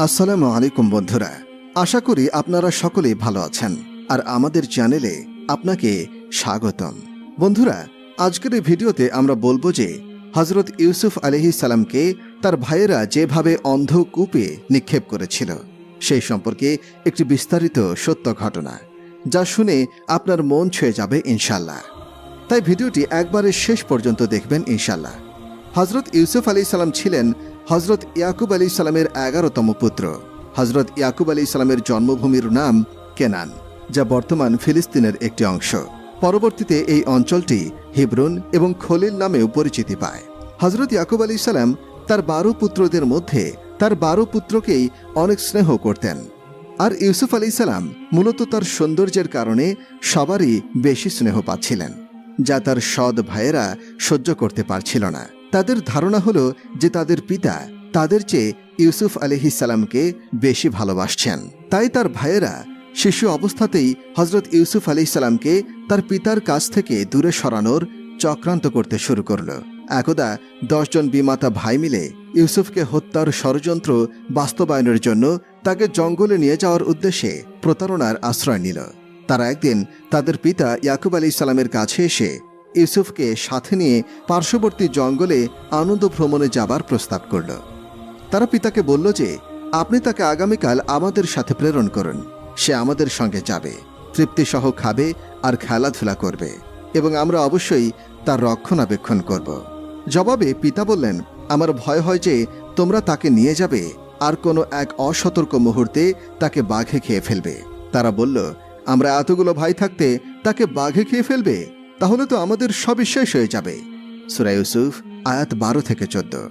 আসসালামু আলাইকুম বন্ধুরা, আশা করি আপনারা সকলেই ভালো আছেন আর আমাদের চ্যানেলে আপনাকে স্বাগতম। বন্ধুরা, আজকের এই ভিডিওতে আমরা বলবো যে হযরত ইউসুফ আলাইহিস সালামকে তার ভাইয়েরা যেভাবে অন্ধকূপে নিক্ষেপ করেছিল সেই সম্পর্কে একটি বিস্তারিত সত্য ঘটনা, যা শুনে আপনার মন ছুঁয়ে যাবে ইনশাআল্লাহ। তাই ভিডিওটি একবারে শেষ পর্যন্ত দেখবেন ইনশাআল্লাহ। হযরত ইউসুফ আলাইহিস সালাম ছিলেন হযরত ইয়াকুব আলাইহিস সালামের 11তম পুত্র। হযরত ইয়াকুব আলাইহিস সালামের জন্মভূমির নাম কেনান, যা বর্তমান ফিলিস্তিনের একটি অংশ। পরবর্তীতে এই অঞ্চলটি হিব্রন এবং খলিল নামেও পরিচিতি পায়। হযরত ইয়াকুব আলাইহিস সালাম তার 12 পুত্রদের মধ্যে তার 12 পুত্রকেই অনেক স্নেহ করতেন। আর ইউসুফ আলাইহিস সালাম মূলত তার সৌন্দর্যের কারণে সবারই বেশি স্নেহ পাচ্ছিলেন, যা তার সৎ ভাইয়েরা সহ্য করতে পারছিল না। তাদের ধারণা হলো যে তাদের পিতা তাদের চেয়ে ইউসুফ আলাইহিস সালামকে বেশি ভালোবাসছেন। তাই তার ভাইয়েরা শিশু অবস্থাতেই হযরত ইউসুফ আলাইহিস সালামকে তার পিতার কাছ থেকে দূরে সরানোর চক্রান্ত করতে শুরু করল। একদা 10 জন বিমাতা ভাই মিলে ইউসুফকে হত্যার ষড়যন্ত্র বাস্তবায়নের জন্য তাকে জঙ্গলে নিয়ে যাওয়ার উদ্দেশ্যে প্রতারণার আশ্রয় নিল। তারা একদিন তাদের পিতা ইয়াকুব আলাইহিস সালামের কাছে এসে ইউসুফকে সাথে নিয়ে পার্শ্ববর্তী জঙ্গলে আনন্দ ভ্রমণে যাবার প্রস্তাব করল। তারা পিতাকে বলল যে আপনি তাকে আগামীকাল আমাদের সাথে প্রেরণ করুন। সে আমাদের সঙ্গে যাবে, তৃপ্তিসহ খাবে আর খেলাধুলা করবে এবং আমরা অবশ্যই তার রক্ষণাবেক্ষণ করব। জবাবে পিতা বললেন, আমার ভয় হয় যে তোমরা তাকে নিয়ে যাবে আর কোনো এক অসতর্ক মুহূর্তে তাকে বাঘে খেয়ে ফেলবে। তারা বলল, আমরা এতগুলো ভাই থাকতে তাকে বাঘে খেয়ে ফেলবে? তাহলে তো আমাদের সবই শেষ হয়ে যাবে। সূরা ইউসুফ আয়াত 12-14।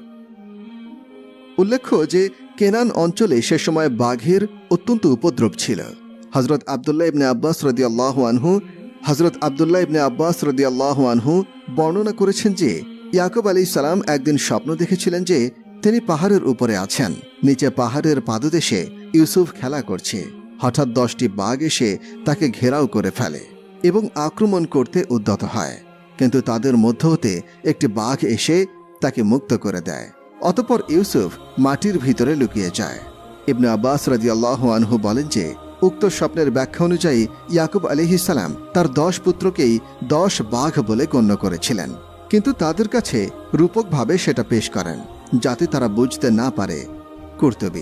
উল্লেখ্য যে কেনান অঞ্চলে সে সময় বাঘের অত্যন্ত উপদ্রব ছিল। হযরত আব্দুল্লাহ ইবনে আব্বাস রাদিয়াল্লাহু আনহু বর্ণনা করেছেন যে ইয়াকুব আলাইহিস সালাম একদিন স্বপ্ন দেখেছিলেন যে তিনি পাহাড়ের উপরে আছেন। নিচে পাহাড়ের পাদদেশে ইউসুফ খেলা করছে। হঠাৎ 10টি বাঘ এসে তাকে ঘেরাও করে ফেলে এবং আক্রমণ করতে উদ্যত হয়, কিন্তু তাদের মধ্য হতে একটি বাঘ এসে তাকে মুক্ত করে দেয়। অতঃপর ইউসুফ মাটির ভিতরে লুকিয়ে যায়। ইবনে আব্বাস রাদিয়াল্লাহু আনহু বলেন যে উক্ত স্বপ্নের ব্যাখ্যা অনুযায়ী ইয়াকুব আলাইহিস সালাম তার 10 পুত্রকেই 10 বাঘ বলে গণ্য করেছিলেন, কিন্তু তাদের কাছে রূপকভাবে সেটা পেশ করেন যাতে তারা বুঝতে না পারে কর্তব্য।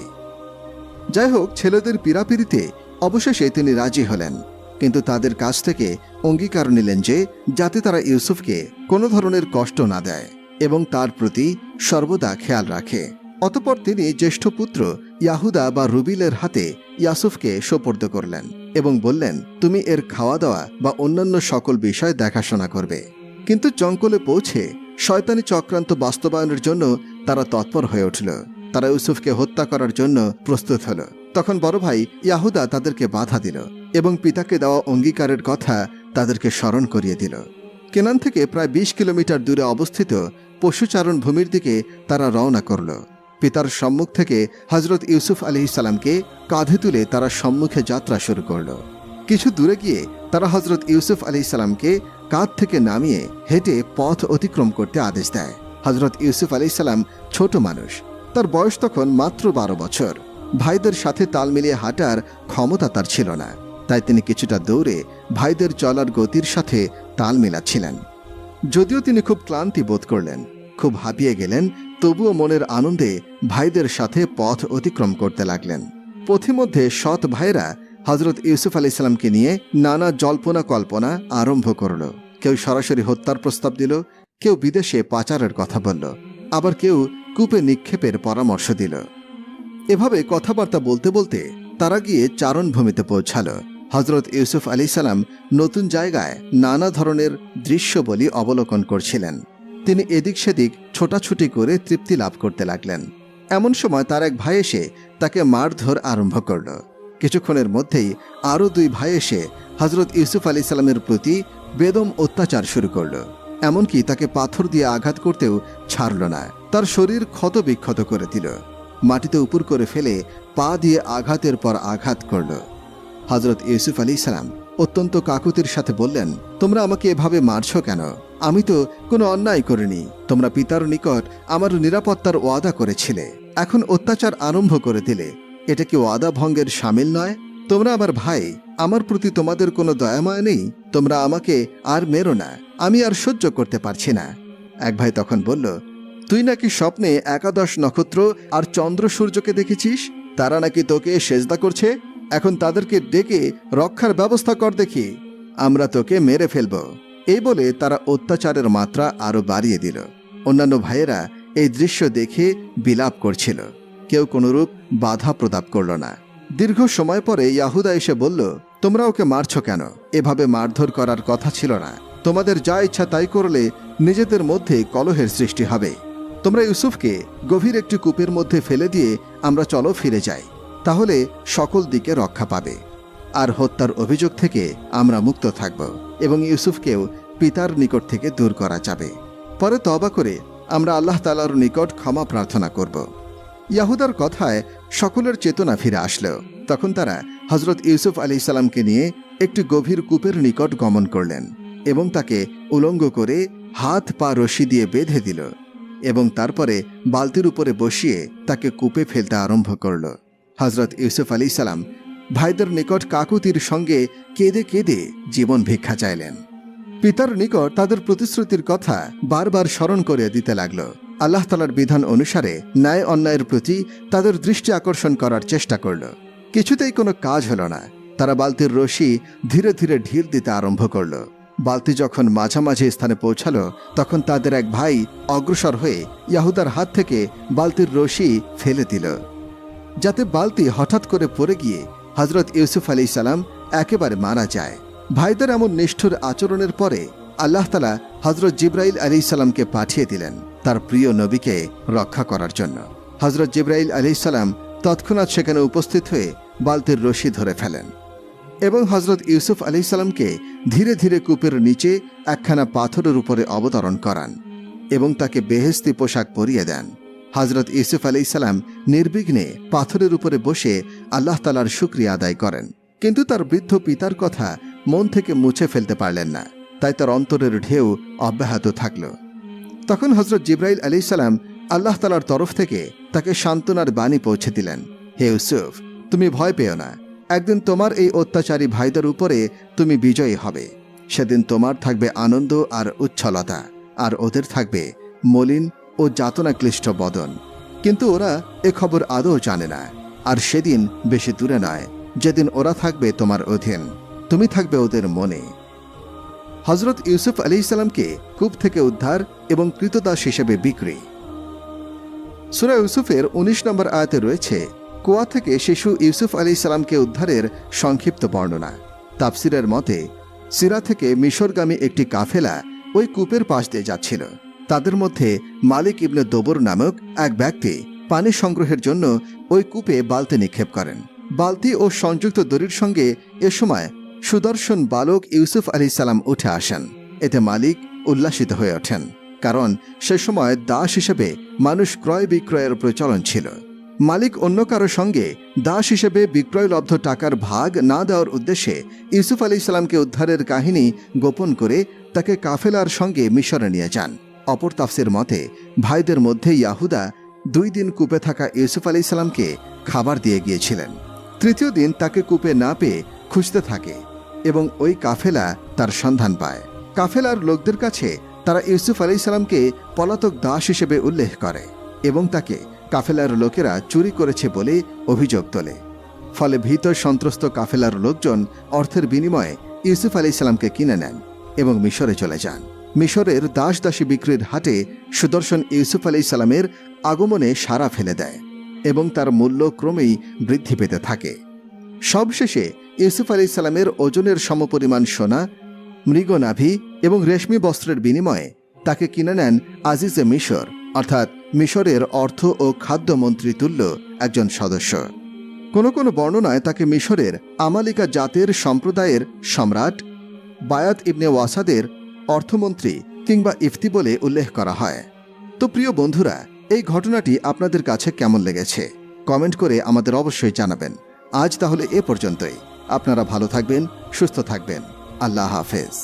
যাই হোক, ছেলেদের পীড়াপিড়িতে অবশেষে তিনি রাজি হলেন, কিন্তু তাদের কাছ থেকে অঙ্গীকার নিলেন যে যাতে তারা ইউসুফকে কোনো ধরনের কষ্ট না দেয় এবং তার প্রতি সর্বদা খেয়াল রাখে। অতঃপর তিনি জ্যেষ্ঠ পুত্র ইয়াহুদা বা রুবিলের হাতে ইয়াসুফকে সোপর্দ করলেন এবং বললেন, তুমি এর খাওয়া দাওয়া বা অন্যান্য সকল বিষয় দেখাশোনা করবে। কিন্তু জঙ্গলে পৌঁছে শয়তানি চক্রান্ত বাস্তবায়নের জন্য তারা তৎপর হয়ে উঠল। তারা ইউসুফকে হত্যা করার জন্য প্রস্তুত হল। তখন বড় ভাই ইয়াহুদা তাদেরকে বাধা দিল এবং পিতাকে দেওয়া অঙ্গীকারের কথা তাদেরকে স্মরণ করিয়ে দিল। কেনান থেকে প্রায় 20 কিলোমিটার দূরে অবস্থিত পশুচারণ ভূমির দিকে তারা রওনা করল। পিতার সম্মুখ থেকে হযরত ইউসুফ আলাইহিস সালামকে কাঁধে তুলে তারা সম্মুখে যাত্রা শুরু করল। কিছু দূরে গিয়ে তারা হযরত ইউসুফ আলাইহিস সালামকে কাঁধ থেকে নামিয়ে হেঁটে পথ অতিক্রম করতে আদেশ দেয়। হযরত ইউসুফ আলাইহিস সালাম ছোট মানুষ, তার বয়স তখন মাত্র 12 বছর। ভাইদের সাথে তাল মিলিয়ে হাঁটার ক্ষমতা তার ছিল না, তাই তিনি কিছুটা দৌড়ে ভাইদের চলার গতির সাথে তাল মিলাচ্ছিলেন। যদিও তিনি খুব ক্লান্তি বোধ করলেন, খুব হাঁপিয়ে গেলেন, তবুও মনের আনন্দে ভাইদের সাথে পথ অতিক্রম করতে লাগলেন। পথিমধ্যে সৎ ভাইরা হযরত ইউসুফ আলাইহিস সালামকে নিয়ে নানা জল্পনা কল্পনা আরম্ভ করল। কেউ সরাসরি হত্যার প্রস্তাব দিল, কেউ বিদেশে পাচারের কথা বলল, আবার কেউ কূপে নিক্ষেপের পরামর্শ দিল। এভাবে কথাবার্তা বলতে বলতে তারা গিয়ে চারণভূমিতে পৌঁছাল। হযরত ইউসুফ আলাইহিস সালাম নতুন জায়গায় নানা ধরনের দৃশ্যবলী অবলোকন করছিলেন। তিনি এদিক সেদিক ছোটাছুটি করে তৃপ্তি লাভ করতে লাগলেন। এমন সময় তার এক ভাই এসে তাকে মারধর আরম্ভ করল। কিছুক্ষণের মধ্যেই আরও 2 ভাই এসে হযরত ইউসুফ আলাইহিস সালামের প্রতি বেদম অত্যাচার শুরু করল। এমনকি তাকে পাথর দিয়ে আঘাত করতেও ছাড়ল না। তার শরীর ক্ষত বিক্ষত করে দিল, মাটিতে উপর করে ফেলে পা দিয়ে আঘাতের পর আঘাত করল। হযরত ইউসুফ আলাইহিস সালাম অত্যন্ত কাকুতির সাথে বললেন, তোমরা আমাকে এভাবে মারছ কেন? আমি তো কোনো অন্যায় করিনি। তোমরা পিতার নিকট আমার নিরাপত্তার ওয়াদা করেছিলে, এখন অত্যাচার আরম্ভ করে দিলে। এটা কি ওয়াদা ভঙ্গের শামিল নয়? তোমরা আমার ভাই, আমার প্রতি তোমাদের কোনো দয়াময় নেই? তোমরা আমাকে আর মেরো না, আমি আর সহ্য করতে পারছি না। এক ভাই তখন বলল, তুই নাকি স্বপ্নে 11 নক্ষত্র আর চন্দ্র সূর্যকে দেখেছিস, তারা নাকি তোকে সেজদা করছে। এখন তাদেরকে ডেকে রক্ষার ব্যবস্থা কর দেখি, আমরা তোকে মেরে ফেলব। এই বলে তারা অত্যাচারের মাত্রা আরো বাড়িয়ে দিল। অন্যান্য ভাইয়েরা এই দৃশ্য দেখে বিলাপ করছিল, কেউ কোনরূপ বাধা প্রদাপ করল না। দীর্ঘ সময় পরে ইয়াহুদা এসে বলল, তোমরা ওকে মারছ কেন? এভাবে মারধর করার কথা ছিল না। তোমাদের যা ইচ্ছা তাই করলে নিজেদের মধ্যে কলহের সৃষ্টি হবে। তোমরা ইউসুফকে গভীর একটি কূপের মধ্যে ফেলে দিয়ে আমরা চলো ফিরে যাই, তাহলে সকল দিকে রক্ষা পাবে, আর হত্যার অভিযোগ থেকে আমরা মুক্ত থাকব এবং ইউসুফকেও পিতার নিকট থেকে দূর করা যাবে। পরে তওবা করে আমরা আল্লাহ তাআলার নিকট ক্ষমা প্রার্থনা করব। ইয়াহুদার কথায় সকলের চেতনা ফিরে আসলো। তখন তারা হজরত ইউসুফ আলাইহিস সালামকে নিয়ে একটি গভীর কূপের নিকট গমন করলেন এবং তাকে উলঙ্গ করে হাত পা রশি দিয়ে বেঁধে দিল এবং তারপরে বালতির উপরে বসিয়ে তাকে কূপে ফেলতে আরম্ভ করল। হজরত ইউসুফ আলাইহিস সালাম ভাইদের নিকট কাকুতির সঙ্গে কেঁদে কেঁদে জীবন ভিক্ষা চাইলেন। পিতার নিকট তাদের প্রতিশ্রুতির কথা বারবার স্মরণ করে দিতে লাগল। আল্লাহ তাআলার বিধান অনুসারে ন্যায় অন্যায়ের প্রতি তাদের দৃষ্টি আকর্ষণ করার চেষ্টা করল। কিছুতেই কোনো কাজ হল না। তারা বালতির রশি ধীরে ধীরে ঢিল দিতে আরম্ভ করল। বালতি যখন মাঝামাঝি স্থানে পৌঁছালো, তখন তাদের এক ভাই অগ্রসর হয়ে ইয়াহুদার হাত থেকে বালতির রশি ফেলে দিল, যাতে বালতি হঠাৎ করে পড়ে গিয়ে হজরত ইউসুফ আলাইহিস সালাম একেবারে মারা যায়। ভাইদের এমন নিষ্ঠুর আচরণের পরে আল্লাহ তাআলা হজরত জিবরাইল আলাইহিস সালামকে পাঠিয়ে দিলেন তার প্রিয় নবীকে রক্ষা করার জন্য। হজরত জিবরাইল আলাইহিস সালাম তৎক্ষণাৎ সেখানে উপস্থিত হয়ে বালতির রশি ধরে ফেলেন এবং হজরত ইউসুফ আলাইহিস সালামকে ধীরে ধীরে কূপের নিচে একখানা পাথরের উপরে অবতরণ করান এবং তাকে বেহেশতি পোশাক পরিয়ে দেন। হজরত ইউসুফ আলাইহিস সালাম নির্বিঘ্নে পাথরের উপরে বসে আল্লাহ তাআলার শুকরিয়া আদায় করেন, কিন্তু তার বৃদ্ধ পিতার কথা মন থেকে মুছে ফেলতে পারলেন না, তাই তার অন্তরের ঢেউ অব্যাহত থাকল। তখন হজরত জিবরাইল আলাইহিস সালাম আল্লাহ তাআলার তরফ থেকে তাকে সান্ত্বনার বাণী পৌঁছে দিলেন, হে ইউসুফ, তুমি ভয় পেও না, একদিন তোমার এই অত্যাচারী ভাইদের উপরে তুমি বিজয়ী হবে। সেদিন তোমার থাকবে আনন্দ আর উচ্ছলতা, আর ওদের থাকবে মলিন ও যাতনাক্লিষ্ট বদন। কিন্তু ওরা এ খবর আদৌ জানে না। আর সেদিন বেশি দূরে নয়, যেদিন ওরা থাকবে তোমার অধীন, তুমি থাকবে ওদের মনে। হজরত ইউসুফ আলাইহিস সালামকে কূপ থেকে উদ্ধার এবং কৃতদাস হিসেবে বিক্রি। সূরা ইউসুফের 19 নম্বর আয়াতে রয়েছে কুয়া থেকে শিশু ইউসুফ আলাইহিস সালামকে উদ্ধারের সংক্ষিপ্ত বর্ণনা। তাফসিরের মতে সিরা থেকে মিশরগামী একটি কাফেলা ওই কূপের পাশ দিয়ে যাচ্ছিল। তাদের মধ্যে মালিক ইবনে দবর নামক এক ব্যক্তি পানি সংগ্রহের জন্য ওই কূপে বালতি নিক্ষেপ করেন। বালতি ও সংযুক্ত দড়ির সঙ্গে এ সময় সুদর্শন বালক ইউসুফ আলাইহিস সালাম উঠে আসেন। এতে মালিক উল্লাসিত হয়ে ওঠেন, কারণ সে সময় দাস হিসেবে মানুষ ক্রয় বিক্রয়ের প্রচলন ছিল। মালিক অন্য কারো সঙ্গে দাস হিসেবে বিক্রয়লব্ধ টাকার ভাগ না দেওয়ার উদ্দেশ্যে ইউসুফ আলাইহিস সালামকে উদ্ধারের কাহিনী গোপন করে তাকে কাফেলার সঙ্গে মিশরে নিয়ে যান। অপর তাফসির মতে ভাইদের মধ্যে ইয়াহুদা 2 দিন কূপে থাকা ইউসুফ আলাইহিস সালামকে খাবার দিয়ে গিয়েছিলেন। তৃতীয় দিন তাকে কূপে না পেয়ে খুঁজতে থাকে এবং ওই কাফেলা তার সন্ধান পায়। কাফেলার লোকদের কাছে তারা ইউসুফ আলাইহিস সালামকে পলাতক দাস হিসেবে উল্লেখ করে এবং তাকে কাফেলার লোকেরা চুরি করেছে বলে অভিযোগ তোলে। ফলে ভীত সন্ত্রস্ত কাফেলার লোকজন অর্থের বিনিময়ে ইউসুফ আলাইহিস সালামকে কিনে নেন এবং মিশরে চলে যান। মিশরের দাস দাসী বিক্রির হাটে সুদর্শন ইউসুফ আলাইহিস সালামের আগমনে সাড়া ফেলে দেয় এবং তার মূল্য ক্রমেই বৃদ্ধি পেতে থাকে। সবশেষে ইউসুফ আলাইহিস সালামের ওজনের সমপরিমাণ সোনা, মৃগনাভি এবং রেশমি বস্ত্রের বিনিময়ে তাকে কিনে নেন আজিজে মিশর, অর্থাৎ মিশরের অর্থ ও খাদ্য মন্ত্রী তুল্য একজন সদস্য। কোনো কোনো বর্ণনায় তাকে মিশরের আমালিকা জাতের সম্প্রদায়ের সম্রাট বায়াত ইবনে ওয়াসাদের অর্থমন্ত্রী কিংবা ইফতি বলে উল্লেখ করা হয়। তো প্রিয় বন্ধুরা, এই ঘটনাটি আপনাদের কাছে কেমন লেগেছে কমেন্ট করে আমাদের অবশ্যই জানাবেন। আজ তাহলে এ পর্যন্তই। আপনারা ভালো থাকবেন, সুস্থ থাকবেন। আল্লাহ হাফেজ।